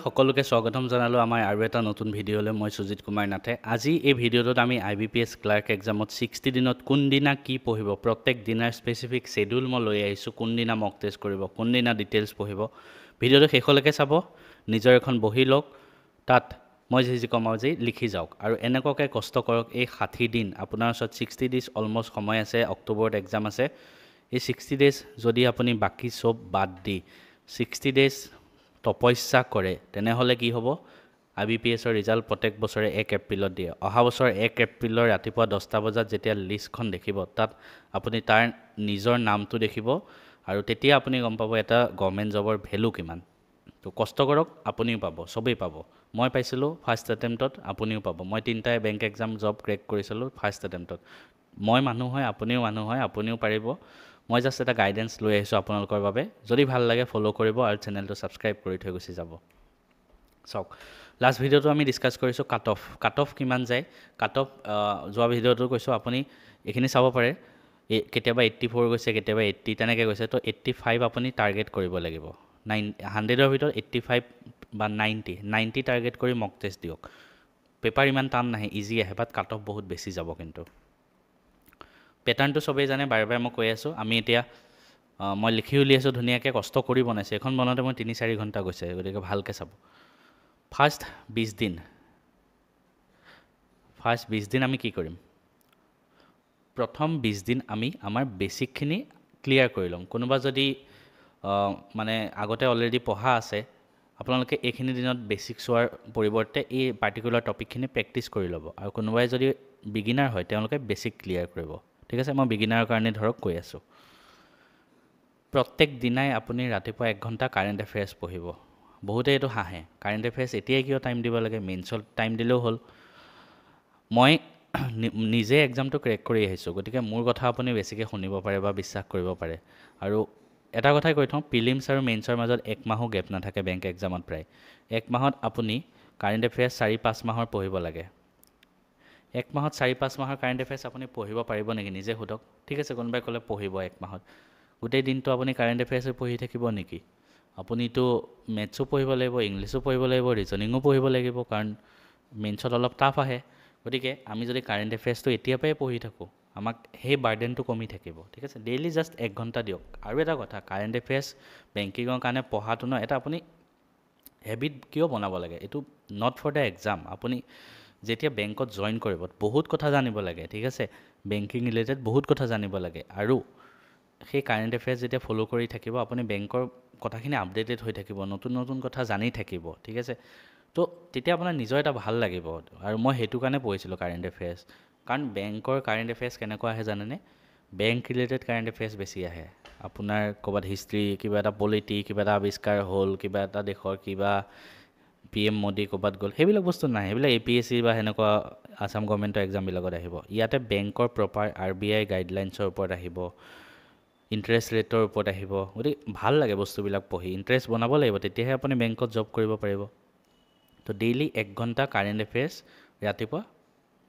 সকলোকে স্বাগতম জনালো আমাৰ আৰু এটা নতুন ভিডিঅ'লৈ মই সুজিত কুমাৰ নাথে আজি এই ভিডিঅ'টোত আমি IBPS ক্লাৰ্ক এক্সামত 60 দিনত কোন দিনা কি পঢ়িব প্ৰত্যেক দিনাৰ স্পেসিফিক শিডিউল মই লৈ আহিছো কোন দিনা মক টেষ্ট কৰিব কোন দিনা ডিটেইলছ পঢ়িব ভিডিঅ'টো শেষলৈকে চাব নিজৰ এখন বহি লওক তাত মই যি কম আজি লিখি যাওক আৰু এনেকুৱাকৈ কষ্ট কৰক এই 60 দিন আপোনাৰ ওচৰত 60 ডেজ অলমোস্ট সময় আছে অক্টোবৰত এক্সাম আছে এই 60 ডেজ যদি আপুনি বাকি সব বাদ দি 60 ডেজ তপস্যা কৰে তেনেহলে কি হ'ব IBPS ৰ ৰিজাল্ট প্ৰত্যেক বছৰে 1 এপ্ৰিলত দিয়ে অহা বছৰ 1 এপ্ৰিলৰ ৰাতিপুৱা 10টা বজাত যেতিয়া লিষ্টখন দেখিব তাত আপুনি তাৰ নিজৰ নামটো দেখিব আৰু তেতিয়া আপুনি গম পাব এটা গভৰ্ণমেণ্ট জবৰ ভ্যালু কিমান তো কষ্ট কৰক আপুনিও পাব সবেই পাব মই পাইছিলো ফাৰ্স্ট এটেম্পটত আপুনিও পাব মই তিনটা বেংক এক্সাম জব ক্ৰেক কৰিছিলো ফাৰ্স্ট এটেম্পটত মই মানুহ হয় আপুনিও মানুহ হয় আপুনিও পাৰিব মই জাস্ট এটা গাইডেন্স লৈ আহিছো আপোনালোকৰ বাবে যদি ভাল লাগে ফলো কৰিব আৰু চেনেলটো সাবস্ক্ৰাইব কৰি থৈ গুচি যাব সক লাষ্ট ভিডিঅটো আমি ডিসকাস কৰিছো কাট অফ কিমান যায় কাট অফ যোৱা ভিডিঅটো কৈছো আপুনি এখিনি চাব পাৰে কেতিয়াবা 84 গৈছে কেতিয়াবা 80 তেনেকৈ গৈছে তো 85 আপুনি টাৰ্গেট কৰিব লাগিব 100 ৰ ভিতৰত 85 বা 90 টাৰ্গেট কৰি মক টেষ্ট দিয়ক পেপাৰ ইমান টান নাহে ইজি আহে বাট কাট অফ বহুত বেছি যাব কিন্তু প্যাটাৰ্নটো সবেই জানে বাৰে বাৰে মই কৈ আছো আমি এতিয়া মই লিখি উলিয়াইছো ধুনীয়াকৈ কষ্ট কৰি বনাইছো এখন বনাওঁতে মই 3-4 ঘণ্টা গৈছে গতিকে ভালকৈ চাব ফাৰ্স্ট 20 দিন আমি কি কৰিম প্ৰথম 20 দিন আমি আমাৰ বেসিকখিনি ক্লিয়াৰ কৰি লম কোনোবা যদি মানে আগতে অলৰেডি পঢ়া আছে আপোনালোকে এইখিনি দিনত বেসিক চোৱাৰ পৰিৱৰ্তে এই পাৰ্টিকুলাৰ টপিকখিনি প্ৰেক্টিস কৰি ল'ব আৰু কোনোবাই যদি বিগিনাৰ হয় তেওঁলোকে বেসিক ক্লিয়াৰ কৰিব ঠিক আছে মই বিগিনাৰৰ কাৰণে ধৰক কৈ আছো প্ৰত্যেক দিনাই আপুনি ৰাতিপুৱা 1 ঘণ্টা কাৰেন্ট এফেয়াৰ্স পঢ়িব বহুতে এটো হাঁহে কাৰেন্ট এফেয়াৰ্স এতিয়াই কিয় টাইম দিব লাগে মেইনছত টাইম দিলেও হ'ল মই নিজে এক্সামটো ক্ৰেক কৰি আহিছো গতিকে মোৰ কথা আপুনি বেছিকৈ শুনিব পাৰে বা বিশ্বাস কৰিব পাৰে আৰু এটা কথাই কৈ থওঁ প্ৰিলিমছ আৰু মেইনছৰ মাজত 1 মাহো গেপ নাথাকে বেংক এক্সামত প্ৰায় 1 মাহত আপুনি কাৰেন্ট এফেয়াৰ্স 4-5 মাহৰ পঢ়িব লাগে 1 মাহত 4-5 মাহৰ কাৰেন্ট এফেয়াৰ্স আপুনি পঢ়িব পাৰিব নেকি নিজে হুদক ঠিক আছে কোনোবাই ক'লে পঢ়িব 1 মাহত গোটেই দিনটো আপুনি কাৰেন্ট এফেয়াৰ্স পঢ়ি থাকিব নেকি আপুনিতো মেথছো পঢ়িব লাগিব ইংলিছো পঢ়িব লাগিব ৰিজনিংও পঢ়িব লাগিব কাৰণ মেইনছত অলপ টাফ আহে গতিকে আমি যদি কাৰেন্ট এফেয়াৰ্সটো এতিয়া পাই পঢ়ি থাকো আমাক সেই বাৰ্ডেনটো কমি থাকিব ঠিক আছে ডেইলি জাস্ট 1 ঘণ্টা দিয়ক আৰু এটা কথা কাৰেন্ট এফেয়াৰ্স বেংকিংৰ কাৰণে পঢ়াটো ন এটা আপুনি হেবিট কিয় বনাব লাগে এটো নট ফৰ দা এক্সাম আপুনি যেতিয়া বেংকত জয়েন কৰিব বহুত কথা জানিব লাগে ঠিক আছে বেংকিং ৰিলেটেড বহুত কথা জানিব লাগে আৰু সেই কাৰেন্ট এফেয়াৰ্স যেতিয়া ফলো কৰি থাকিব আপুনি বেংকৰ কথাখিনি আপডেটেড হৈ থাকিব নতুন কথা জানি থাকিব ঠিক আছে তো তেতিয়া আপোনাৰ নিজৰ এটা ভাল লাগিব আৰু মই হেতু কাৰণে পঢ়িছিলো কাৰেন্ট এফেয়াৰ্স কাৰণ বেংকৰ কাৰেন্ট এফেয়াৰ্স কেনেকুৱা আহে জানেনে বেংক ৰিলেটেড কাৰেন্ট এফেয়াৰ্স বেছি আহে আপোনাৰ ক'বাত হিষ্ট্ৰী কিবা এটা পলিটি কিবা এটা আৱিষ্কাৰ হ'ল কিবা এটা দেশৰ কিবা PM মোডী ক'বাত গ'ল সেইবিলাক বস্তু নাই সেইবিলাক APSC বা হেনেকুৱা আসাম গভৰ্ণমেণ্টৰ এক্সাম বিলাকত আহিব ইয়াতে বেংকৰ প্ৰপাৰ RBI গাইডলাইনছৰ ওপৰত আহিব ইন্টাৰেষ্ট ৰেটৰ ওপৰত আহিব গতি ভাল লাগে বস্তুবিলাক পঢ়ি ইন্টাৰেষ্ট বনাব লাগিব তেতিয়াহে আপুনি বেংকত জব কৰিব পাৰিব তো ডেইলি 1 ঘণ্টা কাৰেন্ট এফেয়াৰ্স ৰাতিপুৱা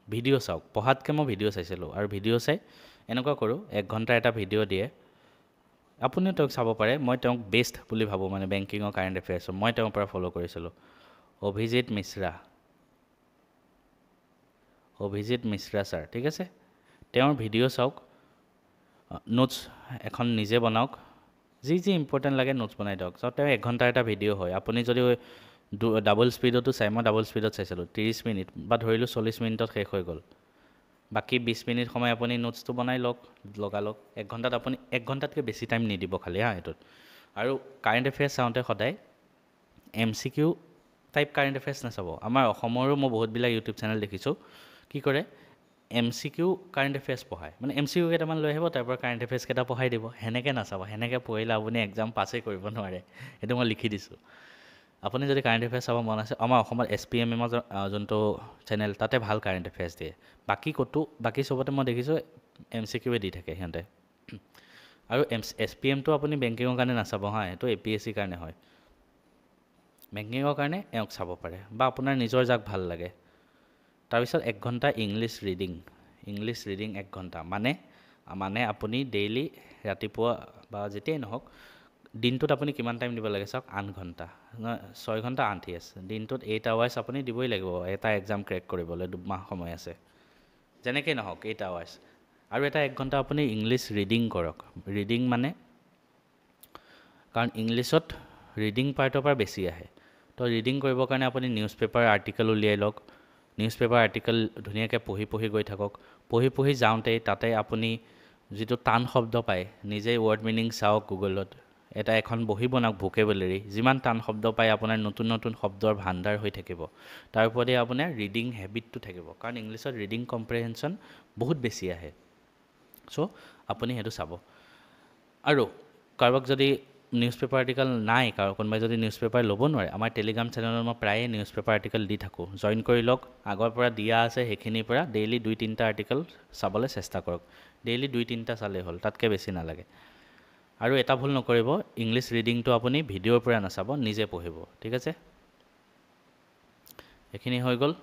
ভিডিঅ' চাওক পঢ়াতকৈ মই ভিডিঅ' চাইছিলোঁ আৰু ভিডিঅ' চাই এনেকুৱা কৰোঁ 1 ঘণ্টা এটা ভিডিঅ' দিয়ে আপুনিও তেওঁক চাব পাৰে মই তেওঁক বেষ্ট বুলি ভাবোঁ মানে বেংকিঙৰ কাৰেন্ট এফেয়াৰ্স মই তেওঁৰ পৰা ফলো কৰিছিলোঁ অভিজিত মিশ্ৰা ছাৰ ঠিক আছে তেওঁৰ ভিডিঅ' চাওক নোটছ এখন নিজে বনাওক যি ইম্পৰ্টেন্ট লাগে নোটছ বনাই দিয়ক সো তেওঁ 1 ঘণ্টা এটা ভিডিঅ' হয় আপুনি যদি ডাবল স্পীডতো চাই মই ডাবল স্পীডত চাইছিলোঁ 30 মিনিট বা ধৰিলো 40 মিনিটত শেষ হৈ গ'ল বাকি 20 মিনিট সময় আপুনি নোটছটো বনাই লগালক 1 ঘণ্টাত আপুনি 1 ঘণ্টাতকৈ বেছি টাইম নিদিব খালি এটোত আৰু কাৰেন্ট এফেয়াৰ্স চাওঁতে সদায় MCQ টাইপ কাৰেন্ট এফেয়াৰ্স নাচাব আমাৰ অসমৰো মই বহুত বিলাক ইউটিউব চেনেল দেখিছো কি কৰে MCQ কাৰেন্ট এফেয়াৰ্স পঢ়ায় মানে MCQ কেইটামান লৈ আহিব তাৰ পৰা কাৰেন্ট এফেয়াৰ্স কেইটা পঢ়াই দিব হেনেকে নাচাব হেনেকে পঢ়িলে আপুনি এক্সাম পাছই কৰিব নোৱাৰে এটো মই লিখি দিছো আপুনি যদি কাৰেন্ট এফেয়াৰ্স চাব মন আছে আমাৰ অসমত SPMM ৰ যোনটো চেনেল তাতে ভাল কাৰেন্ট এফেয়াৰ্স দিয়ে বাকি সবতে মই দেখিছো MCQ দি থাকে হিহঁতে আৰু SPM টো আপুনি বেংকিংৰ কাৰণে নাচাব হা এটো APSC কাৰণে হয় বেংকিংৰ কাৰণে এওক চাব পাৰে বা আপোনাৰ নিজৰ যাক ভাল লাগে তাৰ পিছত 1 ঘণ্টা ইংলিছ ৰিডিং 1 ঘণ্টা মানে আপুনি ডেইলি ৰাতিপুৱা বা যেতিয়াই নহওক দিনটোত আপুনি কিমান টাইম দিব লাগে চাওক 8 ঘণ্টা 6 ঘণ্টা 8 ইয়েছ দিনটোত 8 আৱাৰ্ছ আপুনি দিবই লাগিব এটা এক্সাম ক্ৰেক কৰিবলৈ 2 মাহ সময় আছে যেনেকৈ নহওক 8 আৱাৰ্ছ আৰু এটা 1 ঘণ্টা আপুনি ইংলিছ ৰিডিং কৰক ৰিডিং মানে কাৰণ ইংলিছত ৰিডিং পাৰ্টৰ পৰা বেছি আহে তো ৰিডিং কৰিবৰ কাৰণে আপুনি নিউজ পেপাৰ আৰ্টিকেল উলিয়াই লওক নিউজ পেপাৰ আৰ্টিকেল ধুনীয়াকৈ পঢ়ি গৈ থাকক পঢ়ি যাওঁতে তাতে আপুনি যিটো টান শব্দ পায় নিজেই ৱৰ্ড মিনিং চাওক গুগলত এটা এখন বহি বনাওক ভোকেবুলাৰী যিমান টান শব্দ পায় আপোনাৰ নতুন শব্দৰ ভাণ্ডাৰ হৈ থাকিব তাৰ ওপৰতে আপোনাৰ ৰিডিং হেবিটটো থাকিব কাৰণ ইংলিছত ৰিডিং কম্প্ৰিহেনশ্যন বহুত বেছি আহে চ' আপুনি সেইটো চাব আৰু কাৰোবাক যদি নিউজ পেপাৰ আৰ্টিকেল নাই কোনোবাই যদি নিউজ পেপাৰ ল'ব নোৱাৰে আমাৰ টেলিগ্ৰাম চেনেলত মই প্ৰায়ে নিউজ পেপাৰ আৰ্টিকেল দি থাকোঁ জইন কৰি লওক আগৰ পৰা দিয়া আছে সেইখিনিৰ পৰা ডেইলি 2-3টা আৰ্টিকেল চাবলৈ চেষ্টা কৰক ডেইলি 2-3টা চালেই হ'ল তাতকৈ বেছি নালাগে আৰু এটা ভুল নকৰিব ইংলিছ ৰিডিংটো আপুনি ভিডিঅ'ৰ পৰা নাচাব নিজে পঢ়িব ঠিক আছে এইখিনি হৈ গ'ল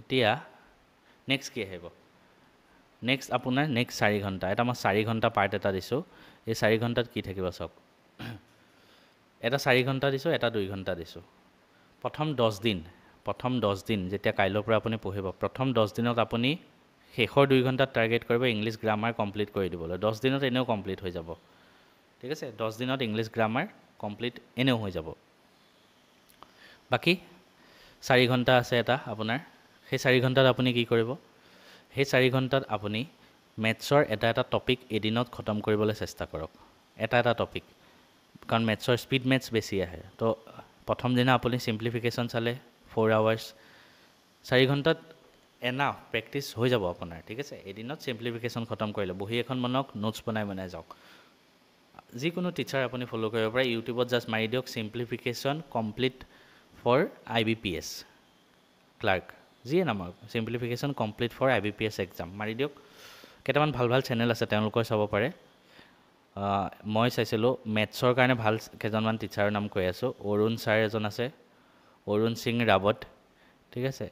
এতিয়া নেক্সট কি আহিব নেক্সট আপোনাৰ নেক্সট 4 ঘণ্টা এটা মই 4 ঘণ্টা পাৰ্ট এটা দিছোঁ এই 4 ঘণ্টাত কি থাকিব চাওক এটা 4 ঘণ্টা দিছোঁ এটা 2 ঘণ্টা দিছোঁ প্ৰথম 10 দিন যেতিয়া কাইলৈৰ পৰা আপুনি পঢ়িব প্ৰথম 10 দিনত আপুনি শেষৰ 2 ঘণ্টাত টাৰ্গেট কৰিব ইংলিছ গ্ৰামাৰ কমপ্লিট কৰি দিবলৈ 10 দিনত এনেও কমপ্লিট হৈ যাব ঠিক আছে 10 দিনত ইংলিছ গ্ৰামাৰ কমপ্লিট এনেও হৈ যাব বাকী 4 ঘণ্টা আছে এটা আপোনাৰ সেই 4 ঘণ্টাত আপুনি কি কৰিব সেই 4 ঘণ্টাত আপুনি মেথছৰ এটা টপিক এদিনত খতম কৰিবলৈ চেষ্টা কৰক এটা টপিক কাৰণ মেথছৰ স্পীড মেথছ বেছি আহে তো প্ৰথম দিনা আপুনি চিম্প্লিফিকেশ্যন চালে 4 আৱাৰ্ছ 4 ঘণ্টাত এনাফ প্ৰেক্টিছ হৈ যাব আপোনাৰ ঠিক আছে এদিনত চিম্প্লিফিকেশ্যন খতম কৰিলে বহি এখন বনাওক নোটছ বনাই যাওক যিকোনো টিচাৰ আপুনি ফ'ল' কৰিব পাৰে ইউটিউবত জাষ্ট মাৰি দিয়ক চিম্প্লিফিকেশ্যন কমপ্লিট ফৰ IBPS ক্লাৰ্ক যিয়ে নামক চিম্প্লিফিকেশ্যন কমপ্লিট ফৰ IBPS এক্সাম মাৰি দিয়ক কেইটামান ভাল চেনেল আছে তেওঁলোকৰ চাব পাৰে মই চাইছিলোঁ মেথছৰ কাৰণে ভাল কেইজনমান টিচাৰৰ নাম কৈ আছোঁ অৰুণ ছাৰ এজন আছে অৰুণ সিং ৰাৱত ঠিক আছে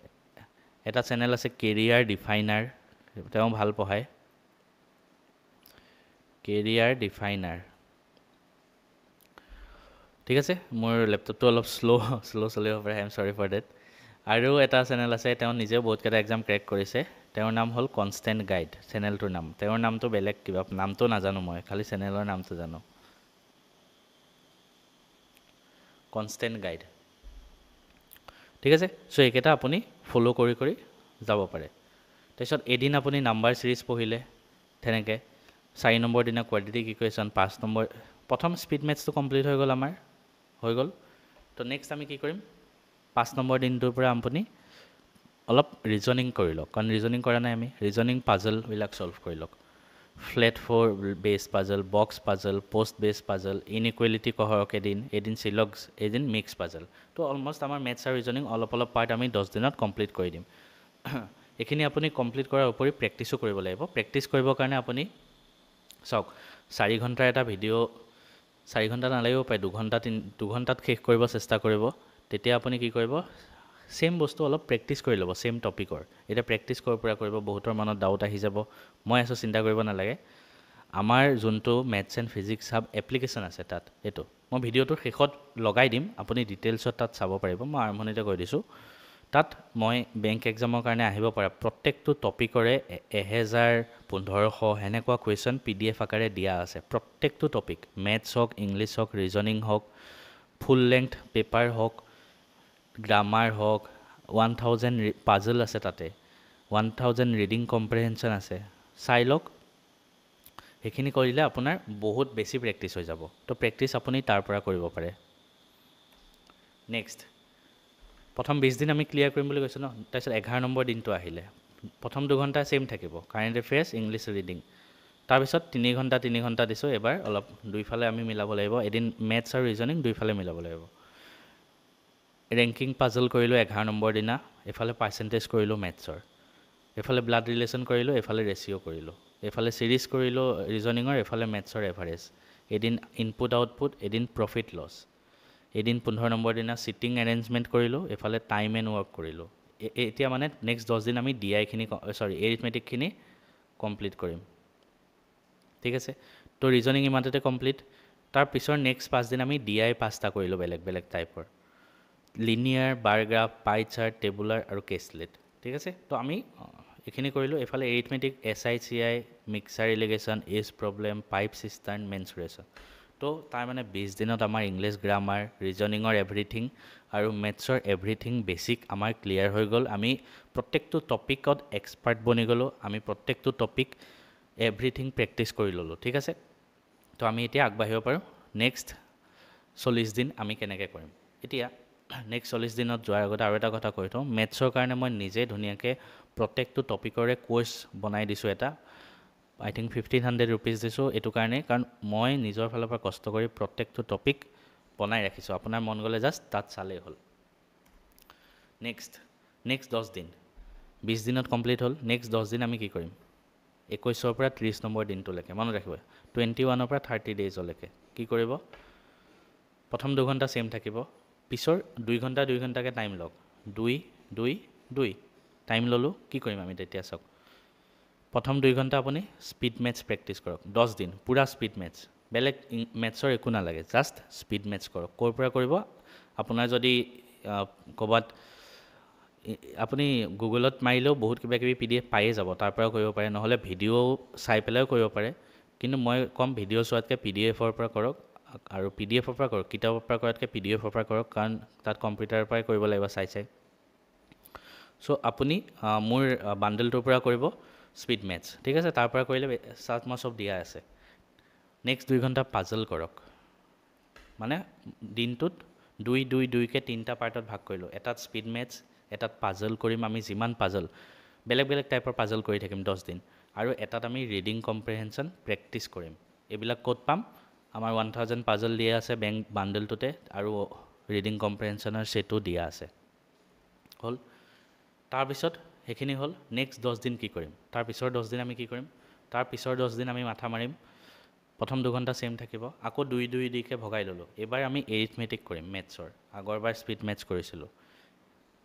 এটা চেনেল আছে কেৰিয়াৰ ডিফাইনাৰ তেওঁ ভাল পঢ়ায় কেৰিয়াৰ ডিফাইনাৰ ঠিক আছে মোৰ লেপটপটো অলপ শ্ল' চলিব পাৰে I am sorry for that আৰু এটা চেনেল আছে তেওঁ নিজেও বহুতকেইটা এক্সাম ক্ৰেক কৰিছে তেওঁৰ নাম হ'ল কনষ্টেণ্ট গাইড চেনেলটোৰ নাম তেওঁৰ নামটো বেলেগ কিবা নামটো নাজানো মই খালি চেনেলৰ নামটো জানো কনষ্টেণ্ট গাইড ঠিক আছে চ' এইকেইটা আপুনি ফ'ল' কৰি যাব পাৰে তাৰপিছত এদিন আপুনি নাম্বাৰ ছিৰিজ পঢ়িলে তেনেকৈ 4 নম্বৰ দিনা কোৱাড্ৰেটিক ইকুৱেশ্যন 5 নম্বৰ প্ৰথম স্পীড মেথছটো কমপ্লিট হৈ গ'ল আমাৰ হৈ গ'ল তো নেক্সট আমি কি কৰিম 5 নম্বৰ দিনটোৰ পৰা আপুনি অলপ ৰিজনিং কৰি লওক কাৰণ ৰিজনিং কৰা নাই আমি ৰিজনিং পাজলবিলাক ছল্ভ কৰি লওক ফ্লেট 4 বেছ পাজল বক্স পাজল পোষ্ট বেছ পাজল ইনইকুৱেলিটি কহৰক এদিন চিলক্স এদিন মিক্স পাজল তো অলমষ্ট আমাৰ মেথছ আৰু ৰিজনিং অলপ পাৰ্ট আমি 10 দিনত কমপ্লিট কৰি দিম এইখিনি আপুনি কমপ্লিট কৰাৰ উপৰি প্ৰেক্টিছো কৰিব লাগিব প্ৰেক্টিছ কৰিবৰ কাৰণে আপুনি চাওক 4 ঘণ্টাৰ এটা ভিডিঅ' 4 ঘণ্টা নালাগিব পাৰে 2 ঘণ্টাত শেষ কৰিব চেষ্টা কৰিব তেতিয়া আপুনি কি কৰিব সেম বস্তু অলপ প্ৰেক্টিছ কৰি ল'ব সেম টপিকৰ এতিয়া প্ৰেক্টিছ কৰাৰ পৰা কৰিব বহুতৰ মনত ডাউট আহি যাব মই আছোঁ চিন্তা কৰিব নালাগে আমাৰ যোনটো maths and physics hub application আছে তাত এইটো মই ভিডিঅ'টোৰ শেষত লগাই দিম আপুনি ডিটেইলছত তাত চাব পাৰিব মই আৰম্ভণিতে কৈ দিছোঁ তাত মই বেংক এক্সামৰ কাৰণে আহিব পৰা প্ৰত্যেকটো টপিকৰে 1000-1500 সেনেকুৱা কুৱেশ্যন PDF আকাৰে দিয়া আছে প্ৰত্যেকটো টপিক মেথছ হওক ইংলিছ হওক ৰিজনিং হওক ফুল লেংথ পেপাৰ হওক গ্ৰামাৰ হওক 1000 পাজল আছে তাতে 1000 ৰিডিং কম্প্ৰিহেনশ্যন আছে চাই লওক সেইখিনি কৰিলে আপোনাৰ বহুত বেছি প্ৰেক্টিছ হৈ যাব তো প্ৰেক্টিছ আপুনি তাৰ পৰা কৰিব পাৰে নেক্সট প্ৰথম 20 দিন আমি ক্লিয়াৰ কৰিম বুলি কৈছোঁ ন তাৰপিছত 11 নম্বৰ দিনটো আহিলে প্ৰথম 2 ঘণ্টা ছেইম থাকিব কাৰেণ্ট এফেয়াৰ্ছ ইংলিছ ৰিডিং তাৰপিছত 3 ঘণ্টা দিছোঁ এবাৰ অলপ দুইফালে আমি মিলাব লাগিব এদিন মেথছ আৰু ৰিজনিং দুইফালে মিলাব লাগিব ৰেংকিং পাজল কৰিলোঁ 11 নম্বৰ দিনা এফালে পাৰ্চেণ্টেজ কৰিলোঁ মেথছৰ এফালে ব্লাড ৰিলেশ্যন কৰিলোঁ এফালে ৰেচিঅ' কৰিলোঁ এফালে ছিৰিজ কৰিলোঁ ৰিজনিঙৰ এফালে মেথছৰ এভাৰেজ এদিন ইনপুট আউটপুট এদিন প্ৰফিট লছ এদিন 15 নম্বৰ দিনা চিটিং এৰেঞ্জমেণ্ট কৰিলোঁ এফালে টাইম এণ্ড ৱৰ্ক কৰিলোঁ এতিয়া মানে নেক্সট 10 দিন আমি ডিআইখিনি এৰিথমেটিকখিনি কমপ্লিট কৰিম ঠিক আছে তো ৰিজনিং ইমানতে কমপ্লিট তাৰ পিছৰ নেক্সট 5 দিন আমি DI 5টা কৰিলোঁ বেলেগ বেলেগ টাইপৰ linear bar graph pie chart tabular আৰু কেছলেট ঠিক আছে তো আমি এইখিনি কৰিলোঁ এইফালে arithmetic SI CI mixture alligation age problem pipe cistern mensuration তো তাৰ মানে 20 দিনত আমাৰ ইংলিছ গ্ৰামাৰ ৰিজনিঙৰ এভৰিথিং আৰু মেথছৰ এভৰিথিং বেছিক আমাৰ ক্লিয়াৰ হৈ গ'ল আমি প্ৰত্যেকটো টপিকত এক্সপাৰ্ট বনি গ'লোঁ আমি প্ৰত্যেকটো টপিক এভৰিথিং প্ৰেক্টিছ কৰি ল'লোঁ ঠিক আছে তো আমি এতিয়া আগবাঢ়িব পাৰোঁ নেক্সট 40 দিন আমি কেনেকৈ কৰিম এতিয়া নেক্সট 40 দিনত যোৱাৰ আগতে আৰু এটা কথা কৈ থওঁ মেথছৰ কাৰণে মই নিজে ধুনীয়াকৈ প্ৰত্যেকটো টপিকৰে কোৰ্চ বনাই দিছোঁ এটা আই থিংক 1500 ৰুপিজ দিছোঁ এইটো কাৰণে কাৰণ মই নিজৰ ফালৰ পৰা কষ্ট কৰি প্ৰত্যেকটো টপিক বনাই ৰাখিছোঁ আপোনাৰ মন গ'লে জাষ্ট তাত চালেই হ'ল নেক্সট 10 দিন 20 দিনত কমপ্লিট হ'ল নেক্সট 10 দিন আমি কি কৰিম 21ৰ পৰা 30 নম্বৰ দিনটোলৈকে মনত ৰাখিব 21ৰ পৰা 30 ডেইজলৈকে কি কৰিব প্ৰথম 2 ঘণ্টা সেম থাকিব পিছৰ 2 ঘণ্টাকৈ টাইম লওক 2 টাইম ল'লোঁ কি কৰিম আমি তেতিয়া চাওক প্ৰথম 2 ঘণ্টা আপুনি স্পীড মেথছ প্ৰেক্টিছ কৰক 10 দিন পুৰা স্পীড মেথছ বেলেগ মেথছৰ একো নালাগে জাষ্ট স্পীড মেথছ কৰক ক'ৰ পৰা কৰিব আপোনাৰ যদি ক'ৰবাত আপুনি গুগলত মাৰিলেও বহুত কিবা কিবি PDF পায়ে যাব তাৰ পৰাও কৰিব পাৰে নহ'লে ভিডিঅ' চাই পেলাইও কৰিব পাৰে কিন্তু মই কম ভিডিঅ' চোৱাতকৈ PDFৰ পৰা কৰক আৰু PDFৰ পৰা কৰক কিতাপৰ পৰা কৰাতকৈ PDFৰ পৰা কৰক কাৰণ তাত কম্পিউটাৰৰ পৰাই কৰিব লাগিব চাই চ' আপুনি মোৰ বাণ্ডেলটোৰ পৰা কৰিব স্পীড মেথছ ঠিক আছে তাৰ পৰা কৰিলে চাৰ্ট মই চব দিয়া আছে নেক্সট 2 ঘণ্টা পাজল কৰক মানে দিনটোত 2কে 3টা পাৰ্টত ভাগ কৰিলোঁ এটাত স্পীড মেথছ এটাত পাজল কৰিম আমি যিমান পাজল বেলেগ বেলেগ টাইপৰ পাজল কৰি থাকিম 10 দিন আৰু এটাত আমি ৰিডিং কম্প্ৰিহেনশ্যন প্ৰেক্টিছ কৰিম এইবিলাক ক'ত পাম আমাৰ 1000 পাজল দিয়া আছে বেংক বাণ্ডেলটোতে আৰু ৰিডিং কম্প্ৰিহেনশ্যনৰ সেটো দিয়া আছে হ'ল তাৰপিছত সেইখিনি হ'ল নেক্সট 10 দিন কি কৰিম তাৰ পিছৰ 10 দিন আমি কি কৰিম তাৰ পিছৰ 10 দিন আমি মাথা মাৰিম প্ৰথম 2 ঘণ্টা সেম থাকিব আকৌ 2কে ভগাই ল'লোঁ এইবাৰ আমি এৰিথমেটিক কৰিম মেথছৰ আগৰবাৰ স্পীড মেথছ কৰিছিলোঁ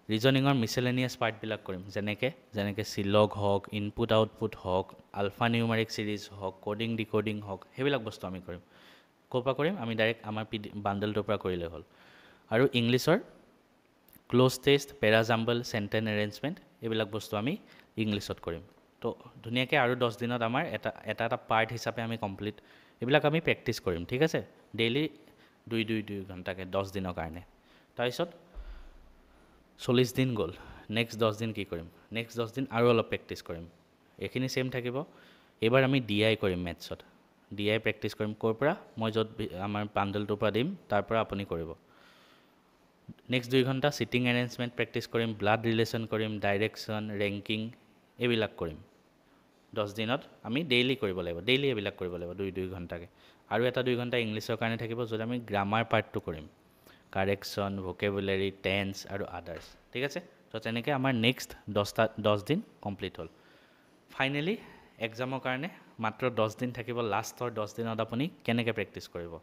ৰিজনিঙৰ মিছেলেনিয়াছ পাৰ্টবিলাক কৰিম যেনেকৈ চিলগ হওক ইনপুট আউটপুট হওক আলফা নিউমাৰিক চিৰিজ হওক কোডিং ডিকোডিং হওক সেইবিলাক বস্তু আমি কৰিম ক'ৰ পৰা কৰিম আমি ডাইৰেক্ট আমাৰ বাণ্ডেলটোৰ পৰা কৰিলে হ'ল আৰু ইংলিছৰ ক্লোজ টেষ্ট পেৰাজাম্বল চেণ্টেন্স এৰেঞ্জমেণ্ট এইবিলাক বস্তু আমি ইংলিছত কৰিম তো ধুনীয়াকৈ আৰু 10 দিনত আমাৰ এটা পাৰ্ট হিচাপে আমি কমপ্লিট এইবিলাক আমি প্ৰেক্টিছ কৰিম ঠিক আছে ডেইলি 2 ঘণ্টাকৈ 10 দিনৰ কাৰণে তাৰপিছত 40 দিন গ'ল নেক্সট 10 দিন কি কৰিম নেক্সট 10 দিন আৰু অলপ প্ৰেক্টিছ কৰিম এইখিনি সেম থাকিব এইবাৰ আমি DI কৰিম মেথছত DI প্ৰেক্টিছ কৰিম ক'ৰ পৰা মই য'ত আমাৰ বাণ্ডেলটোৰ পৰা দিম তাৰ পৰা আপুনি কৰিব নেক্সট 2 ঘণ্টা চিটিং এৰেঞ্জমেণ্ট প্ৰেক্টিছ কৰিম ব্লাড ৰিলেশ্যন কৰিম ডাইৰেকশ্যন ৰেংকিং এইবিলাক কৰিম 10 দিনত আমি ডেইলি কৰিব লাগিব ডেইলি এইবিলাক কৰিব লাগিব 2 ঘণ্টাকৈ আৰু এটা 2 ঘণ্টা ইংলিছৰ কাৰণে থাকিব য'ত আমি গ্ৰামাৰ পাৰ্টটো কৰিম কাৰেকশ্যন ভোকেবুলাৰী টেন্স আৰু আদাৰ্ছ ঠিক আছে তো তেনেকৈ আমাৰ নেক্সট 10 দিন কমপ্লিট হ'ল ফাইনেলি এক্সামৰ কাৰণে মাত্ৰ 10 দিন থাকিব লাষ্টৰ 10 দিনত আপুনি কেনেকৈ প্ৰেক্টিছ কৰিব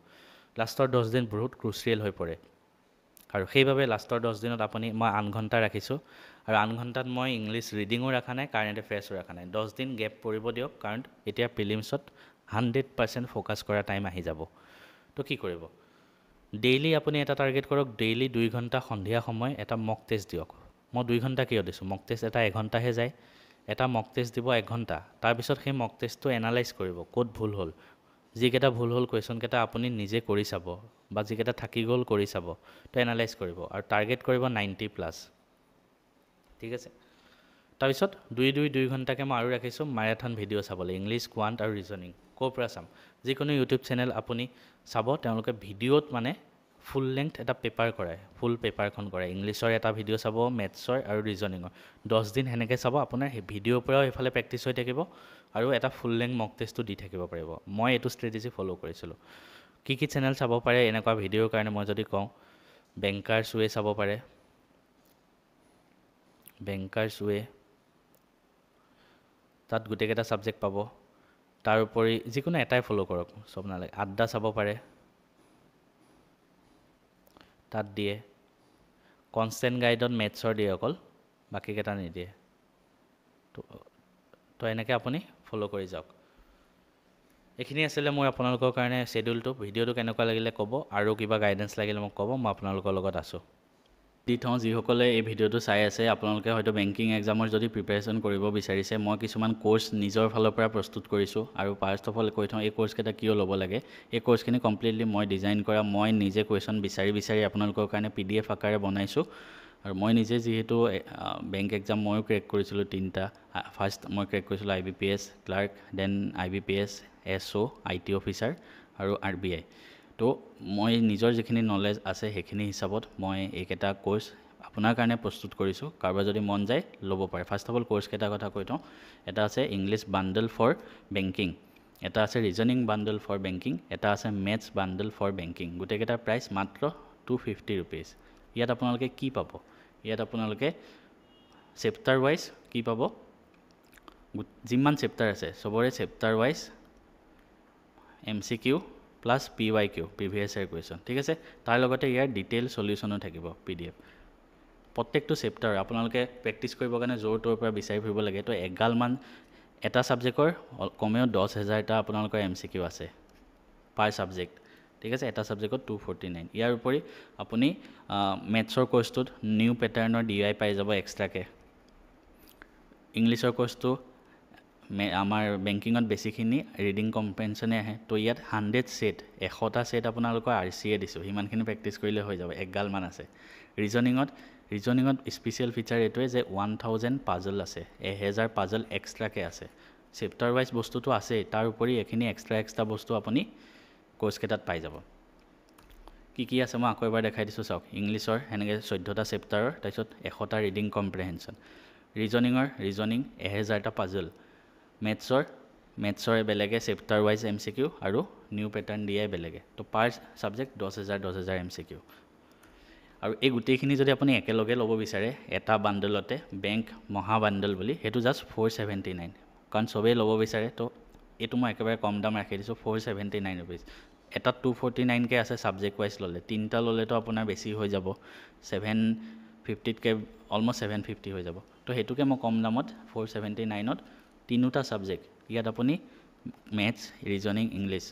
লাষ্টৰ 10 দিন বহুত ক্ৰুচিয়েল হৈ পৰে আৰু সেইবাবে লাষ্টৰ 10 দিনত আপুনি মই 8 ঘণ্টা ৰাখিছোঁ আৰু 8 ঘণ্টাত মই ইংলিছ ৰিডিঙো ৰখা নাই কাৰেণ্ট এফেয়াৰ্ছো ৰখা নাই 10 দিন গেপ পৰিব দিয়ক কাৰণ এতিয়া প্ৰিলিমছত 100% ফ'কাছ কৰা টাইম আহি যাব তো কি কৰিব ডেইলি আপুনি এটা টাৰ্গেট কৰক ডেইলি 2 ঘণ্টা সন্ধিয়া সময় এটা মক টেষ্ট দিয়ক মই 2 ঘণ্টা কিয় দিছোঁ মক টেষ্ট এটা 1 ঘণ্টাহে যায় এটা মক টেষ্ট দিব 1 ঘণ্টা তাৰপিছত সেই মক টেষ্টটো এনালাইজ কৰিব ক'ত ভুল হ'ল যিকেইটা ভুল হ'ল কুৱেশ্যনকেইটা আপুনি নিজে কৰি চাব বা যিকেইটা থাকি গ'ল কৰি চাব তো এনালাইজ কৰিব আৰু টাৰ্গেট কৰিব 90+ ঠিক আছে তাৰপিছত 2 ঘণ্টাকৈ মই আৰু ৰাখিছোঁ মাৰাথন ভিডিঅ' চাবলৈ ইংলিছ কোৱান্ট আৰু ৰিজনিং ক'ৰ পৰা চাম যিকোনো ইউটিউব চেনেল আপুনি চাব তেওঁলোকে ভিডিঅ'ত মানে ফুল লেংথ এটা পেপাৰ কৰায় ফুল পেপাৰখন কৰায় ইংলিছৰ এটা ভিডিঅ' চাব মেথছৰ আৰু ৰিজনিঙৰ 10 দিন সেনেকৈ চাব আপোনাৰ সেই ভিডিঅ'ৰ পৰাও এইফালে প্ৰেক্টিছ হৈ থাকিব আৰু এটা ফুল লেংথ মক টেষ্টটো দি থাকিব পাৰিব মই এইটো ষ্ট্ৰেটেজি ফ'ল' কৰিছিলোঁ কি চেনেল চাব পাৰে এনেকুৱা ভিডিঅ'ৰ কাৰণে মই যদি কওঁ বেংকাৰ্ছ ৱে চাব পাৰে বেংকাৰ্ছ ৱে তাত গোটেইকেইটা ছাবজেক্ট পাব তাৰ উপৰি যিকোনো এটাই ফ'ল' কৰক চব নালাগে আড্ডা চাব পাৰে তাত দিয়ে কনষ্টেণ্ট গাইডত মেথছৰ দিয়ে অকল বাকীকেইটা নিদিয়ে তো এনেকৈ আপুনি ফ'ল' কৰি যাওক এইখিনি আছিলে মোৰ আপোনালোকৰ কাৰণে শ্বেডিউলটো। ভিডিঅ'টো কেনেকুৱা লাগিলে ক'ব, আৰু কিবা গাইডেঞ্চ লাগিলে মোক ক'ব, মই আপোনালোকৰ লগত আছোঁ। দি থওঁ যিসকলে এই ভিডিঅ'টো চাই আছে, আপোনালোকে হয়তো বেংকিং এক্সামৰ যদি প্ৰিপেৰেশ্যন কৰিব বিচাৰিছে, মই কিছুমান কোৰ্চ নিজৰ ফালৰ পৰা প্ৰস্তুত কৰিছোঁ। আৰু ফাৰ্ষ্ট অফ অল কৈ থওঁ, এই কোৰ্চকেইটা কিয় ল'ব লাগে। এই কোৰ্চখিনি কমপ্লিটলি মই ডিজাইন কৰা, মই নিজে কুৱেশ্যন বিচাৰি আপোনালোকৰ কাৰণে PDF আকাৰে বনাইছোঁ। আৰু মই নিজে যিহেতু বেংক এক্সাম ময়ো ক্ৰেক কৰিছিলোঁ 3টা। ফাৰ্ষ্ট মই ক্ৰেক কৰিছিলোঁ IBPS clerk, then IBPS SO IT officer আৰু RBI। তো মই নিজৰ যিখিনি নলেজ আছে সেইখিনি হিচাপত মই এইকেইটা কোৰ্চ আপোনাৰ কাৰণে প্ৰস্তুত কৰিছোঁ। কাৰোবাৰ যদি মন যায় ল'ব পাৰে। ফাৰ্ষ্ট অফ অল কোৰ্চকেইটাৰ কথা কৈ থওঁ। এটা আছে ইংলিছ বাণ্ডল ফৰ বেংকিং, এটা আছে ৰিজনিং বাণ্ডল ফৰ বেংকিং, এটা আছে মেথছ বাণ্ডল ফৰ বেংকিং। গোটেইকেইটাৰ প্ৰাইচ মাত্ৰ 250 ৰুপিজ। ইয়াত আপোনালোকে কি পাব? ইয়াত আপোনালোকে চেপ্টাৰ ৱাইজ কি পাব? যিমান চেপ্টাৰ আছে চবৰে chapter wise MCQ plus PYQ previous year question, ঠিক আছে। তাৰ লগতে ইয়াৰ ডিটেইল চলিউশ্যনো থাকিব PDF। প্ৰত্যেকটো চেপ্টাৰ আপোনালোকে প্ৰেক্টিছ কৰিবৰ কাৰণে য'ৰ ত'ৰ পৰা বিচাৰি ফুৰিব লাগে। তো এগালমান এটা ছাবজেক্টৰ কমেও 10,000টা আপোনালোকৰ MCQ আছে পাৰ ছাবজেক্ট, ঠিক আছে। এটা ছাবজেক্টত 249। ইয়াৰ উপৰি আপুনি মেথছৰ কোৰ্চটোত নিউ পেটাৰ্ণৰ DI পাই যাব এক্সট্ৰাকৈ। ইংলিছৰ কোৰ্চটো আমাৰ বেংকিঙত বেছিখিনি ৰিডিং কম্প্ৰেনশ্যনে আহে। তো ইয়াত 100 ছেট 100টা ছেট আপোনালোকৰ RCA দিছোঁ, সিমানখিনি প্ৰেক্টিছ কৰিলে হৈ যাব। এগালমান আছে। ৰিজনিঙত স্পেচিয়েল ফিচাৰ এইটোৱে যে 1000 পাজল আছে, 1000 পাজল এক্সট্ৰাকৈ আছে। চেপ্টাৰ ৱাইজ বস্তুটো আছেই, তাৰ উপৰি এইখিনি এক্সট্ৰা বস্তু আপুনি কোৰ্চকেইটাত পাই যাব। কি কি আছে মই আকৌ এবাৰ দেখাই দিছোঁ চাওক। ইংলিছৰ সেনেকৈ 14টা চেপ্টাৰৰ, তাৰপিছত 100টা ৰিডিং কম্প্ৰেহেনশ্যন। ৰিজনিং 1000টা পাজল। মেথছৰ বেলেগে চেপ্টাৰ ৱাইজ MCQ আৰু নিউ পেটাৰ্ণ DI বেলেগে। তো পাৰ ছাবজেক্ট 10,000 MCQ। আৰু এই গোটেইখিনি যদি আপুনি একেলগে ল'ব বিচাৰে এটা বাণ্ডলতে, বেংক মহা বাণ্ডল বুলি, সেইটো জাষ্ট 479। কাৰণ চবেই ল'ব বিচাৰে, তো এইটো মই একেবাৰে কম দাম ৰাখি দিছোঁ 479 ৰুপিজ। এটাত 249কৈ আছে ছাবজেক্ট ৱাইজ ল'লে, 3টা ল'লেতো আপোনাৰ বেছি হৈ যাব, 750তকৈ অলমষ্ট 750 হৈ যাব। তো সেইটোকে মই কম দামত 479ত 3টা ছাবজেক্ট, ইয়াত আপুনি মেথছ, ৰিজনিং, ইংলিছ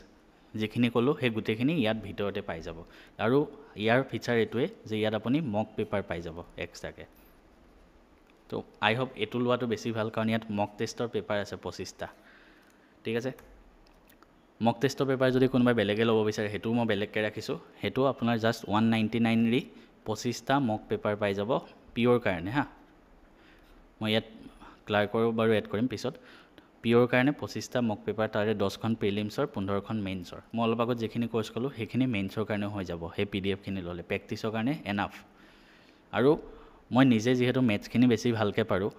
যিখিনি ক'লোঁ সেই গোটেইখিনি ইয়াত ভিতৰতে পাই যাব। আৰু ইয়াৰ ফিচাৰ এইটোৱে যে ইয়াত আপুনি মক পেপাৰ পাই যাব এক্সট্ৰাকৈ। তো আই হোপ এইটো লোৱাটো বেছি ভাল, কাৰণ ইয়াত মক টেষ্টৰ পেপাৰ আছে 25টা, ঠিক আছে। মক টেষ্টৰ পেপাৰ যদি কোনোবাই বেলেগে ল'ব বিচাৰে সেইটোও মই বেলেগকৈ ৰাখিছোঁ। সেইটো আপোনাৰ জাষ্ট 199 25টা মক পেপাৰ পাই যাব পিয়'ৰ কাৰণে হা। মই ইয়াত ক্লাৰ্কৰো বাৰু এড কৰিম পিছত। পিয়'ৰ কাৰণে 25টা মক পেপাৰ, তাৰে 10খন প্ৰিলিমছৰ, 15খন মেইনছৰ। মই অলপ আগত যিখিনি কোৰ্চ ক'লোঁ সেইখিনি মেইনছৰ কাৰণেও হৈ যাব। সেই PDFখিনি ল'লে প্ৰেক্টিছৰ কাৰণে এনাফ। আৰু মই নিজে যিহেতু মেথছখিনি বেছি ভালকৈ পাৰোঁ,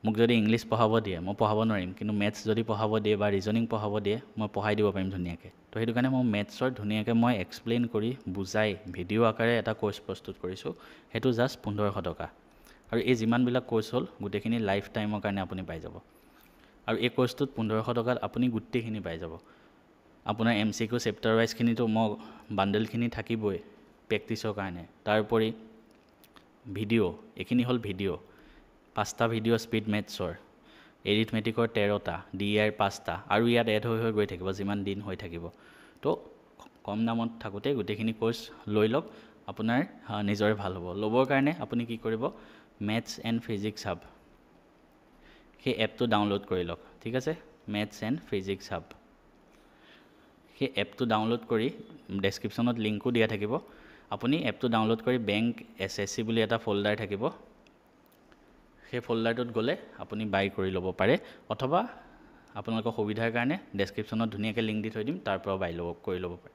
মোক যদি ইংলিছ পঢ়াব দিয়ে মই পঢ়াব নোৱাৰিম, কিন্তু মেথছ যদি পঢ়াব দিয়ে বা ৰিজনিং পঢ়াব দিয়ে মই পঢ়াই দিব পাৰিম ধুনীয়াকৈ। তো সেইটো কাৰণে মই মেথছৰ ধুনীয়াকৈ মই এক্সপ্লেইন কৰি বুজাই ভিডিঅ' আকাৰে এটা কোৰ্চ প্ৰস্তুত কৰিছোঁ। সেইটো জাষ্ট 1500 টকা। আৰু এই যিমানবিলাক কোৰ্চ হ'ল গোটেইখিনি লাইফ টাইমৰ কাৰণে আপুনি পাই যাব। আৰু এই কোৰ্চটোত 1500 টকাত আপুনি গোটেইখিনি পাই যাব। আপোনাৰ MCQ চেপ্টাৰ ৱাইজখিনিতো মই বাণ্ডেলখিনি থাকিবই প্ৰেক্টিছৰ কাৰণে। তাৰোপৰি ভিডিঅ', এইখিনি হ'ল ভিডিঅ', 5টা ভিডিঅ' স্পীড মেথছৰ, এৰিথমেটিকৰ 13টা, DIৰ 5টা, আৰু ইয়াত এড হৈ গৈ থাকিব যিমান দিন হৈ থাকিব। তো কম দামত থাকোঁতে গোটেইখিনি কোৰ্চ লৈ লওক, আপোনাৰ নিজৰে ভাল হ'ব। ল'বৰ কাৰণে আপুনি কি কৰিব, মেথছ এণ্ড ফিজিক্স হাব সেই এপটো ডাউনলোড কৰি লওক, ঠিক আছে। মেথছ এণ্ড ফিজিক্স হাব সেই এপটো ডাউনলোড কৰি ডেছক্ৰিপশ্যনত লিংকো দিয়া থাকিব। আপুনি এপটো ডাউনলোড কৰি বেংক SSC বুলি এটা ফ'ল্ডাৰ থাকিব, সেই ফ'ল্ডাৰটোত গ'লে আপুনি বাই কৰি ল'ব পাৰে, অথবা আপোনালোকৰ সুবিধাৰ কাৰণে ডেছক্ৰিপশ্যনত ধুনীয়াকৈ লিংক দি থৈ দিম, তাৰ পৰা বাই কৰি ল'ব পাৰে।